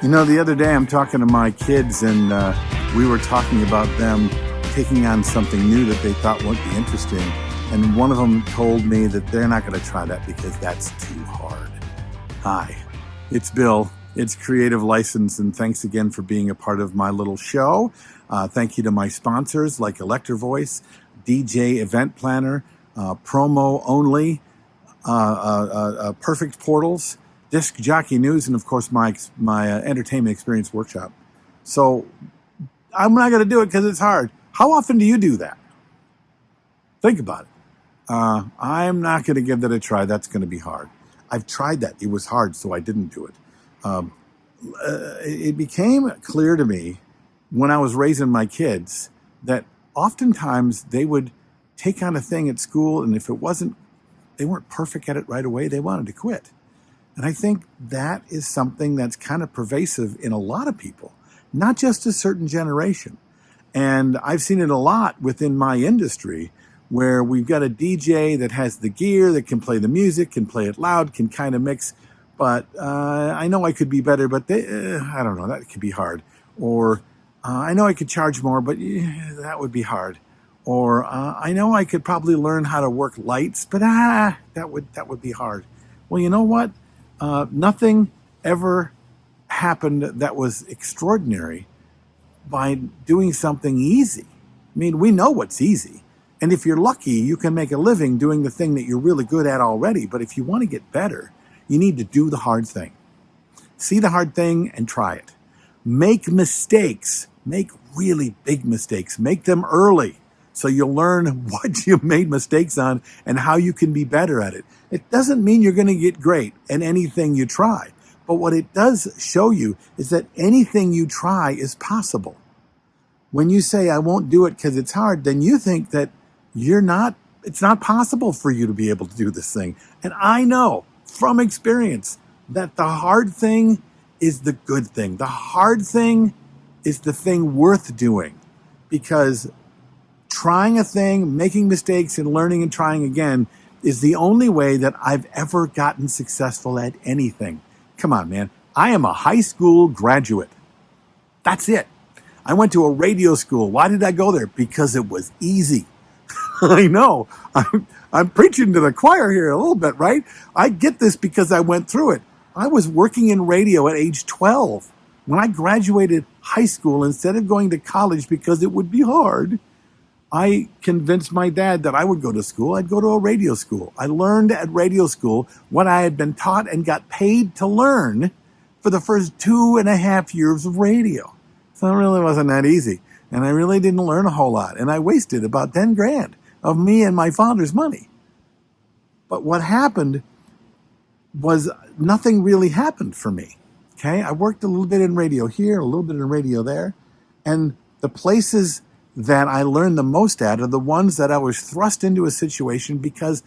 You know, the other day I'm talking to my kids and we were talking about them taking on something new that they thought would be interesting. And one of them told me that they're not going to try that because that's too hard. Hi, it's Bill. It's Creative License, and thanks again for being a part of my little show. Thank you to my sponsors like Electro Voice, DJ Event Planner, Promo Only, Perfect Portals, Disc Jockey News, and of course my Entertainment Experience Workshop. So I'm not going to do it because it's hard. How often do you do that? Think about it. I'm not going to give that a try. That's going to be hard. I've tried that. It was hard, so I didn't do it. It became clear to me when I was raising my kids that oftentimes they would take on a thing at school, and if they weren't perfect at it right away, they wanted to quit. And I think that is something that's kind of pervasive in a lot of people, not just a certain generation. And I've seen it a lot within my industry where we've got a DJ that has the gear, that can play the music, can play it loud, can kind of mix. But I know I could be better, but I don't know, that could be hard. Or I know I could charge more, but that would be hard. Or I know I could probably learn how to work lights, but that would be hard. Well, you know what? Nothing ever happened that was extraordinary by doing something easy. I mean, we know what's easy. And if you're lucky, you can make a living doing the thing that you're really good at already. But if you want to get better, you need to do the hard thing. See the hard thing and try it. Make mistakes. Make really big mistakes. Make them early so you'll learn what you made mistakes on and how you can be better at it. It doesn't mean you're going to get great at anything you try. But what it does show you is that anything you try is possible. When you say, I won't do it because it's hard, then you think that it's not possible for you to be able to do this thing. And I know from experience that the hard thing is the good thing. The hard thing is the thing worth doing, because trying a thing, making mistakes and learning and trying again is the only way that I've ever gotten successful at anything. Come on, man. I am a high school graduate. That's it. I went to a radio school. Why did I go there? Because it was easy. I know. I'm preaching to the choir here a little bit, right? I get this because I went through it. I was working in radio at age 12. When I graduated high school, instead of going to college because it would be hard, I convinced my dad that I would go to school. I'd go to a radio school. I learned at radio school what I had been taught and got paid to learn for the first 2.5 years of radio. So it really wasn't that easy. And I really didn't learn a whole lot. And I wasted about 10 grand of me and my father's money. But what happened was nothing really happened for me. Okay. I worked a little bit in radio here, a little bit in radio there. And the places that I learned the most at are the ones that I was thrust into a situation because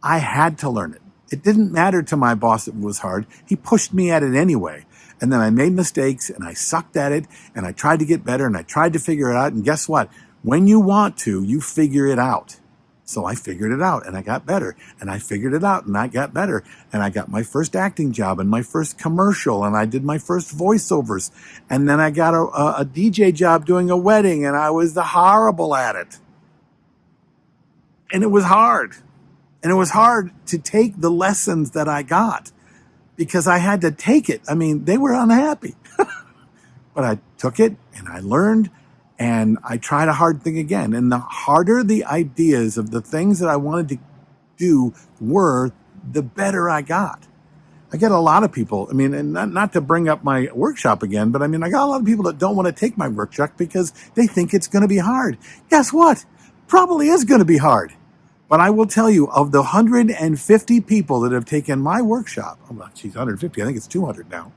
I had to learn it. It didn't matter to my boss that it was hard. He pushed me at it anyway. And then I made mistakes and I sucked at it and I tried to get better and I tried to figure it out. And guess what? When you want to, you figure it out. So I figured it out and I got better, and I figured it out and I got better, and I got my first acting job and my first commercial, and I did my first voiceovers, and then I got a DJ job doing a wedding, and I was horrible at it. And it was hard. And it was hard to take the lessons that I got because I had to take it. I mean, they were unhappy. But I took it and I learned. And I tried a hard thing again. And the harder the ideas of the things that I wanted to do were, the better I got. I get a lot of people, I mean, and not to bring up my workshop again, but I mean, I got a lot of people that don't want to take my workshop because they think it's going to be hard. Guess what? Probably is going to be hard. But I will tell you, of the 150 people that have taken my workshop, 150, I think it's 200 now.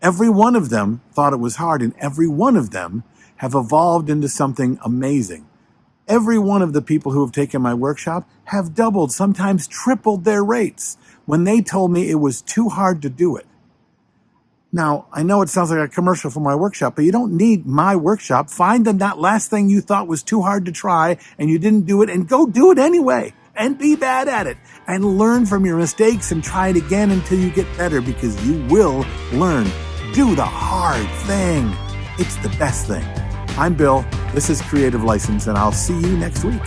Every one of them thought it was hard, and every one of them have evolved into something amazing. Every one of the people who have taken my workshop have doubled, sometimes tripled their rates when they told me it was too hard to do it. Now, I know it sounds like a commercial for my workshop, but you don't need my workshop. Find that last thing you thought was too hard to try and you didn't do it, and go do it anyway and be bad at it and learn from your mistakes and try it again until you get better, because you will learn. Do the hard thing. It's the best thing. I'm Bill. This is Creative License, and I'll see you next week.